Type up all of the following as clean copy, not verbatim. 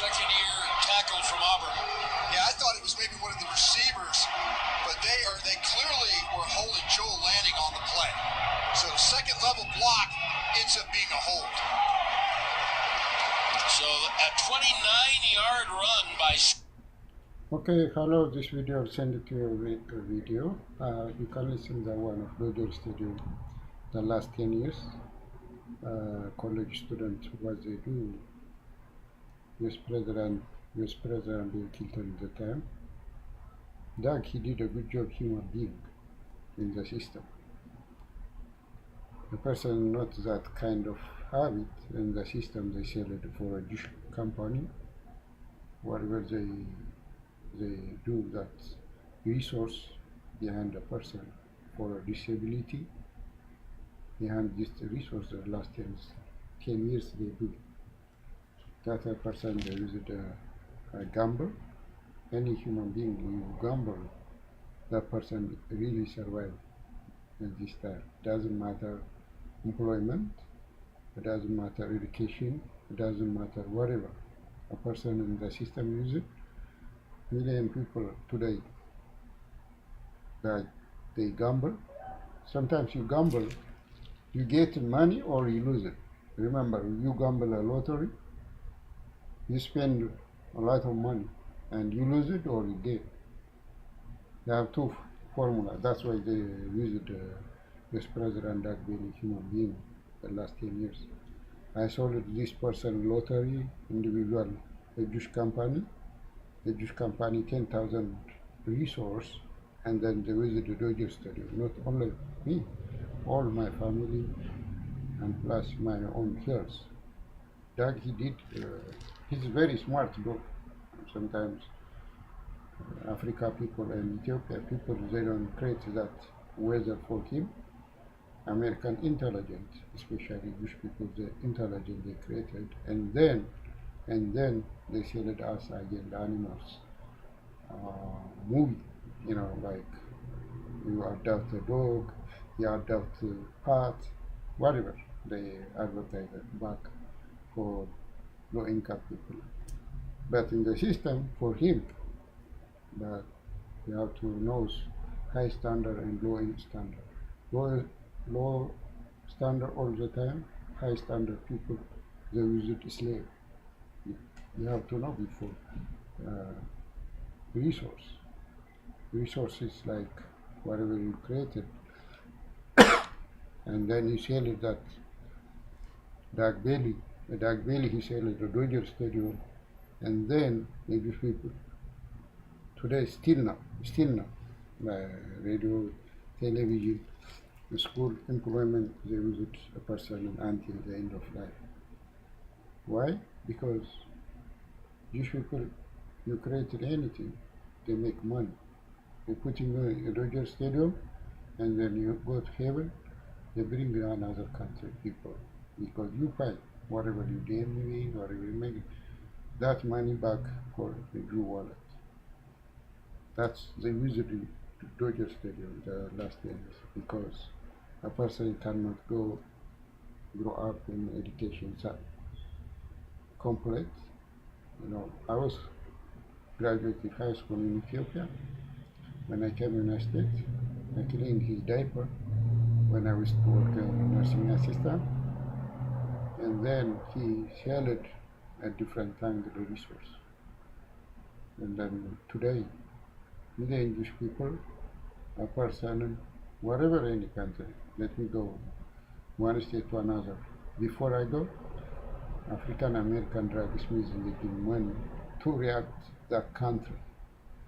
second-year tackle from Auburn. Yeah, I thought it was maybe one of the receivers, but they clearly were holding Joel Lanning on the play. So second-level block ends up being a hold. So a 29-yard run by... Okay, hello, this video I'll send it to you a video. You can listen to one of Dodger Stadium the last 10 years. College student what they do. US President Bill Clinton at the time. Doug, he did a good job human being in the system. The person not that kind of habit in the system, they sell it for a dish company. Whatever they do that resource behind a person for a disability, behind this resource the last 10 years they do. That a person they use it a gamble. Any human being you gamble, that person really survive in this time. Doesn't matter employment, it doesn't matter education, it doesn't matter whatever. A person in the system use it. Million people today that they gamble. Sometimes you gamble, you get money or you lose it. Remember, you gamble a lottery, you spend a lot of money and you lose it or you get. They have two formulas. That's why they use it. This president that being a human being the last 10 years. I sold this person lottery, individual, a Jewish company. The Jewish company 10,000 resource, and then they visit the Dodger Stadium. Not only me, all my family, and plus my own health. Doug, he did. He's a very smart dog. Sometimes Africa people and Ethiopia people, they don't create that weather for him. American intelligence, especially Jewish people, the intelligence they created, and then they sold us again the animals movie, you know, like you adopt a dog, you adopt a cat, whatever. They advertise it back for low income people. But in the system for him, but you have to know high standard and low standard. Low standard all the time, high standard people, they use it slave. You have to know before resources like whatever you created, and then you sell it that Doug Bailey he sell it the Dodger Stadium, and then they give people today still now radio, television, the school, employment, they use it a person until the end of life. Why? Because Jewish people, you created anything, they make money. They put in a Dodger Stadium, and then you go to heaven, they bring you another country people, because you pay whatever you did, whatever you make, that money back for the Jew wallet. That's they usually Dodger Stadium the last years, because a person cannot grow up in education complete. You know, I was graduated high school in Ethiopia. When I came in the States, I cleaned his diaper when I was working nursing assistant, and then he sold at different times the resource. And then today, million Jewish people, a person, whatever any country, let me go one state to another. Before I go, African American drug smiths, they give money to react that country.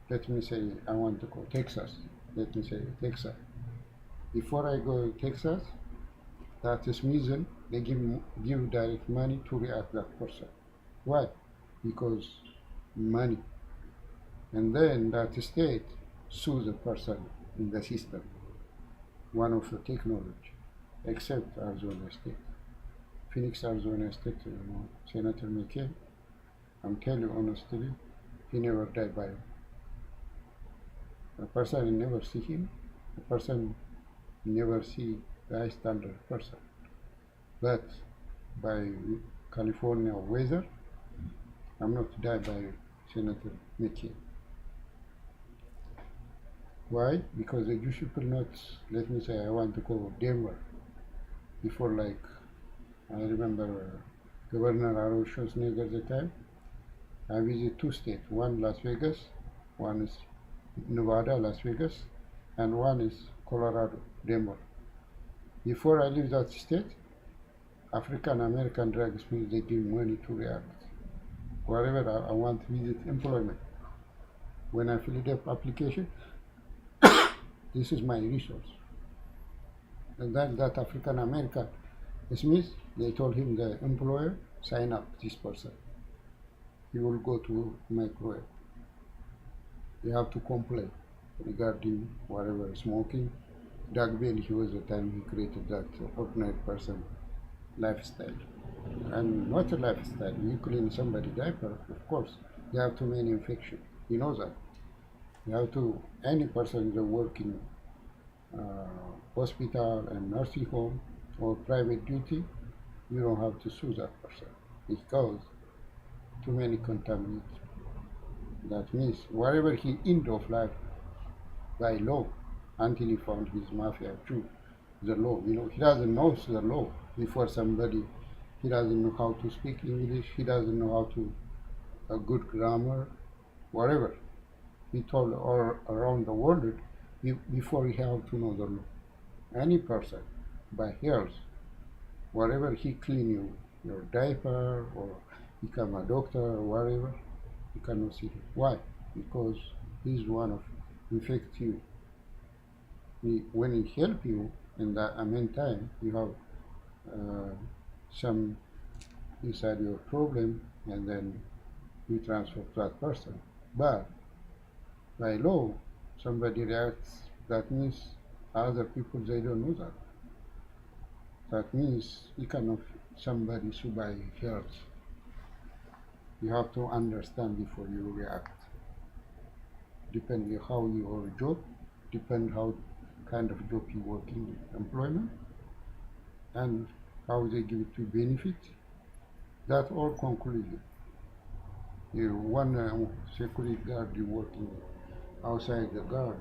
Let me say I want to go Texas. Let me say Texas. Before I go Texas, that smith, they give direct money to react that person. Why? Because money. And then that state sues the person in the system. One of the technology, except Arizona State. Phoenix, Arizona State, you know, Senator McCain, I'm telling you honestly, he never died by him. A person never see him, a person never see the high standard person. But by California weather, I'm not die by Senator McCain. Why? Because the Jewish people not, let me say, I want to go Denver. Before, like, I remember Governor Aaron Schwarzenegger at the time. I visit two states, one Las Vegas, one is Nevada, Las Vegas, and one is Colorado, Denver. Before I leave that state, African American drug smith, they give money to react. Wherever I want to visit employment. When I fill up application, this is my resource. And then that African American Smith, they told him, the employer, sign up this person. He will go to microwave. They have to complain regarding whatever smoking. Doug Bell, he was the time he created that ordinary person lifestyle. And not a lifestyle. You clean somebody diaper, of course. You have too many infection. He knows that. You have to, any person that work in hospital and nursing home or private duty, you don't have to sue that person because too many contaminants. That means whatever he end of life by law until he found his mafia Jew, the law. He doesn't know the law before somebody. He doesn't know how to speak English. He doesn't know how to a good grammar, whatever. He told all around the world before he have to know the law. Any person by health, whatever he clean your diaper or become a doctor or whatever, you cannot see him. Why? Because he's one of infect you. When he help you in that meantime, you have some inside your problem, and then you transfer to that person. But by law, somebody reacts. That means other people, they don't know that. That means you cannot somebody sue by health. You have to understand before you react. Depending how your job, depend how kind of job you work in employment, and how they give it to benefit. That all concluded. One security guard you working outside the guard,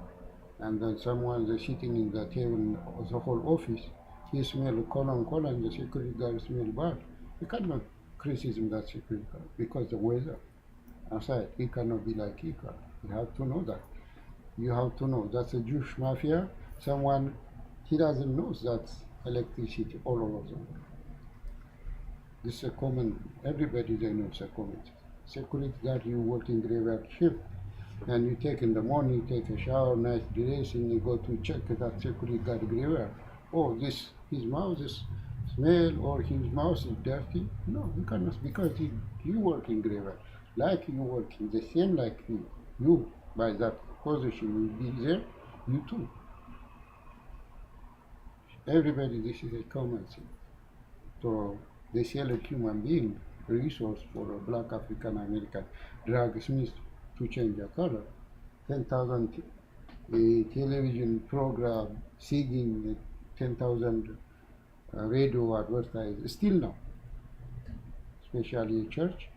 and then someone is sitting in the table of the whole office, he smell colon, and the security guard smell bad. You cannot criticism that security guard because the weather outside, he cannot be like he can. You have to know that. You have to know that's a Jewish mafia. Someone, he doesn't know that electricity all over the world. This is a common, everybody they know it's a common. Security guard, you work in graveyard shift, and you take in the morning, take a shower, nice dress, and you go to check that security guard graveyard. Oh, his mouth is smell, or his mouth is dirty. No, you cannot, because you work in graveyard. Like you working, the same like you by that position will be there, you too. Everybody, this is a common thing. So they sell a human being resource for a black African American drug smith to change their color. 10,000 television program, singing, 10,000 radio advertise, still now, especially in church,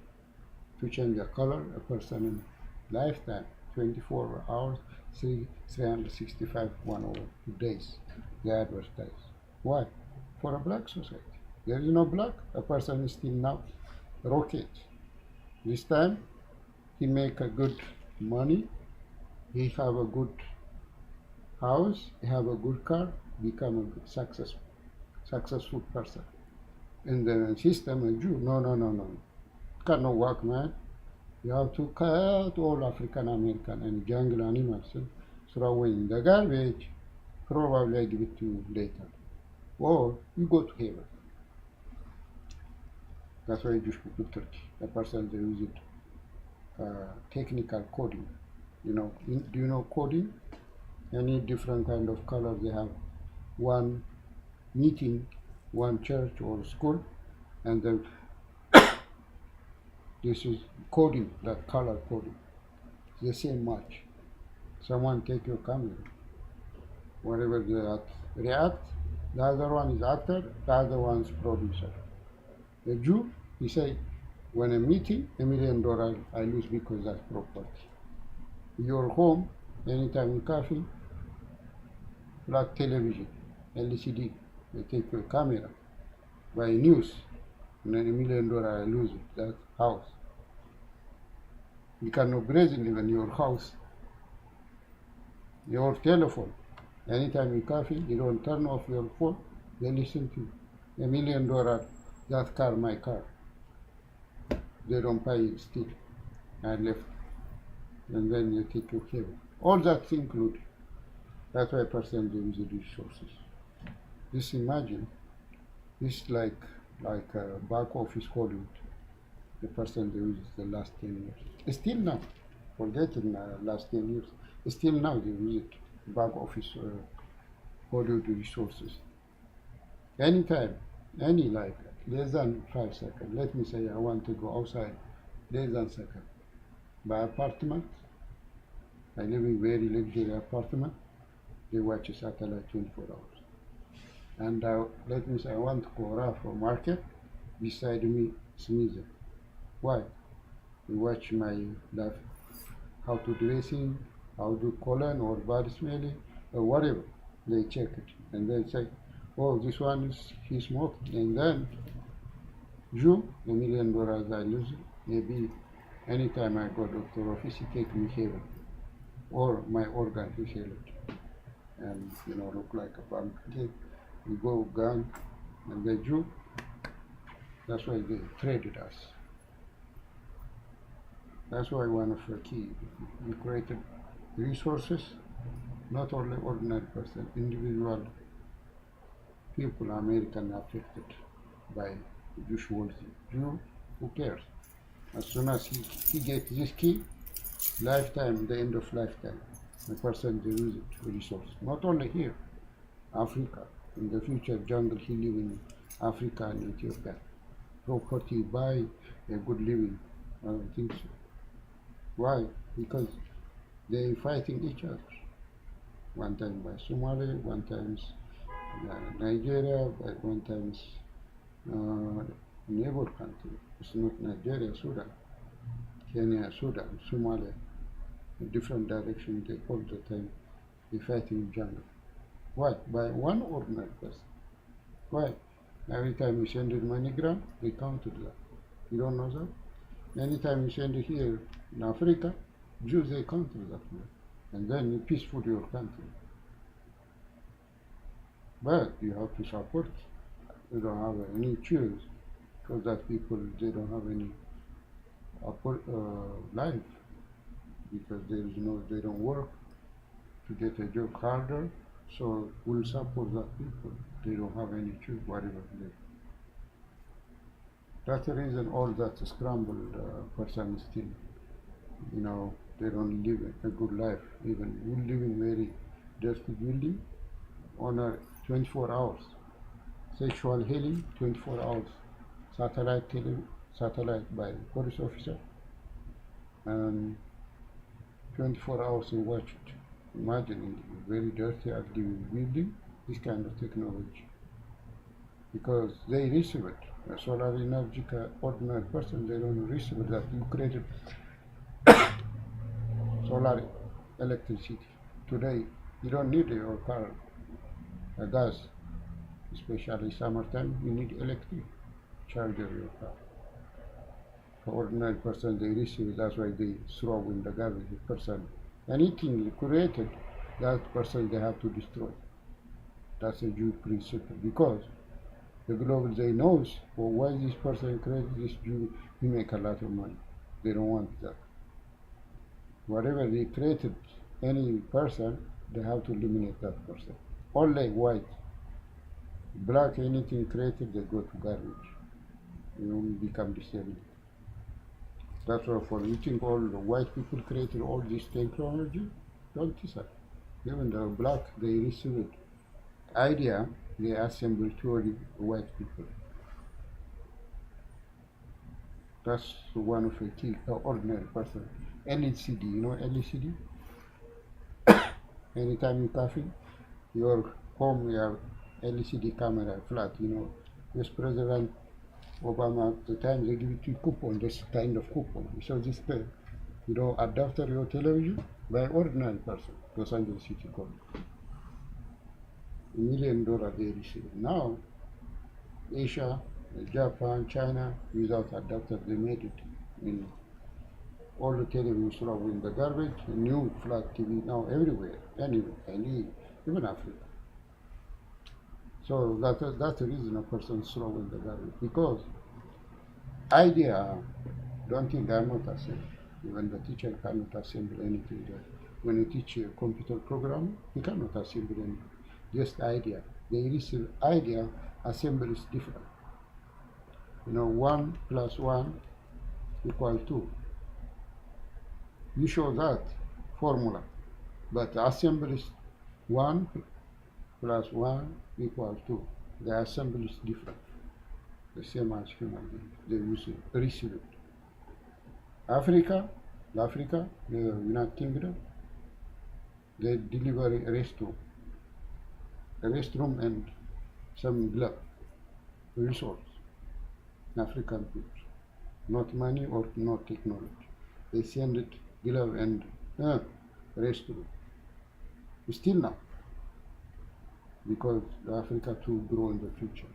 to change the color a person in lifetime, 24 hours, 365 1 hour days, they advertise. Why? For a black society. There is no black, a person is still now rocket. This time, he make a good money, he have a good house, he have a good car, become a good successful person. In the system, a Jew, no. Cannot work, man. You have to cut all African American and jungle animals and throw in the garbage. Probably I give it to you later. Or you go to heaven. That's why Jewish people Turkey. A person they use it technical coding. Do you know coding? Any different kind of color they have. One meeting, one church or school, and then this is coding, that color coding. It's the same match. Someone take your camera, whatever they react, the other one is actor, the other one is producer. The Jew, he say, When I'm meeting, $1 million I lose because that's property. Your home, anytime you coffee, flat television, LCD, they take your camera, buy news, and then $1 million I lose it, that house. You cannot brazen even your house. Your telephone, anytime you coffee, you don't turn off your phone, they listen to you. $1 million, that car, my car. They don't pay it still. I left. And then they take your cable. All that's included. That's why person they use the resources. Just imagine, this like a back office Hollywood. The person they use the last 10 years. Still now, forgetting last 10 years. Still now they use it, back office Hollywood resources. Anytime, any like less than 5 seconds. Let me say I want to go outside, less than second. By apartment, I live in very luxury apartment. They watch satellite 24 hours. And let me say I want to go around for market. Beside me, sneezer. Why? They watch my life, how to dressing, how to colon or body smelling or whatever. They check it and they say, oh, this one is he smoked, and then you $1 million I lose it. Maybe anytime I go to doctor office, he take me heaven, or my organ he sell it, and look like a pumpkin. We go gun, and the Jew. That's why they traded us. That's why one of the key we created resources, not only ordinary person, individual people, American affected by Jewish world. Jew, who cares? As soon as he gets this key, lifetime, the end of lifetime, the person they use it for resource. Not only here, Africa. In the future jungle he live in Africa and Ethiopia. Property, buy a good living. I don't think so. Why? Because they fighting each other. One time by Somalia, one time Nigeria, one time neighbor country. It's not Nigeria, Sudan, Kenya, Sudan, Somalia. In different direction, they all the time they fighting jungle. Why? By one ordinary person. Why? Every time you send it MoneyGram, they counted that. You don't know that? Anytime you send it here in Africa, Jews they counted that money. And then you peaceful your country. But you have to support. You don't have any choice because that people they don't have any life because they don't work to get a job harder. So we'll support that people. They don't have any choice, whatever they. That's the reason all that scrambled person still, they don't live a good life. Even we live in very dirty building on a 24 hours. Sexual healing, 24 hours. Satellite by police officer. And 24 hours you watch it. Imagine in very dirty, ugly building, this kind of technology. Because they receive it. A solar energy, ordinary person, they don't receive it. That you created solar electricity. Today, you don't need your car, a gas, especially summertime, you need electric charger your car. For ordinary person, they receive it. That's why they throw in the garbage. The person, anything created, that person they have to destroy. That's a Jew principle because the global they knows, well, why this person created this Jew, he make a lot of money. They don't want that. Whatever they created, any person, they have to eliminate that person. Only white, black, anything created, they go to garbage. You will become disabled. That's why for you think all the white people created all this technology, don't decide. Even the black, they receive it. Idea, they assemble theory white people. That's one of the key ordinary person. LCD, you know LCD? Anytime you coffee, your home you have LCD camera flat, US President Obama at the time they give it you coupon, this kind of coupon. So this pay, adapter your television by ordinary person, Los Angeles City College. $1 million they receive. Now, Asia, Japan, China, without adapter, they made it in all the television throw in the garbage, new flat TV now everywhere, anywhere, even Africa. So that's the reason a person throw in the garbage, because idea, don't think are not assembled. Even the teacher cannot assemble anything there. When you teach a computer program, he cannot assemble anything. Just idea. The initial idea assembly is different. 1 plus 1 equal 2. You show that formula, but the assembly is 1 plus 1 equal 2. The assembly is different, the same as human being. They use it, receive it. Africa, the United Kingdom, they deliver a restroom and some glove, resource. African people, not money or not technology. They send it glove and restroom. Still now, because Africa to grow in the future.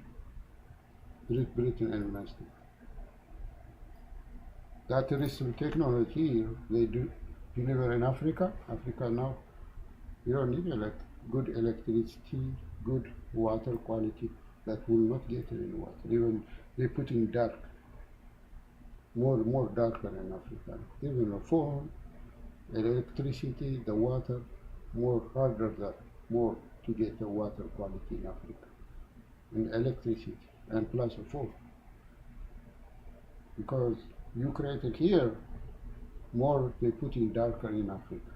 Great Britain and United States. That restroom technology here, they do deliver in Africa. Africa now, you don't need good electricity, good water quality that will not get any water. Even they put in dark, more darker in Africa. Even the phone, electricity, the water, more harder than more to get the water quality in Africa. And electricity, and plus a phone. Because you created here, more they put in darker in Africa.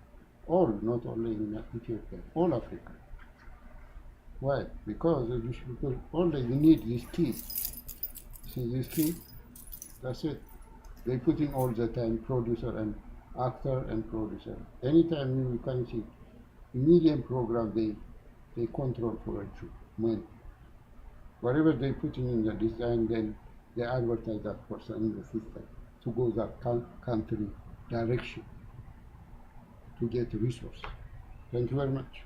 All, not only in Ethiopia, all Africa. Why? Because these people only need this key. See this key? That's it. They put in all the time producer and actor and producer. Anytime you can see million program they control for you, money. Whatever they put in the design, then they advertise that person in the system to go that country direction to get resource. Thank you very much.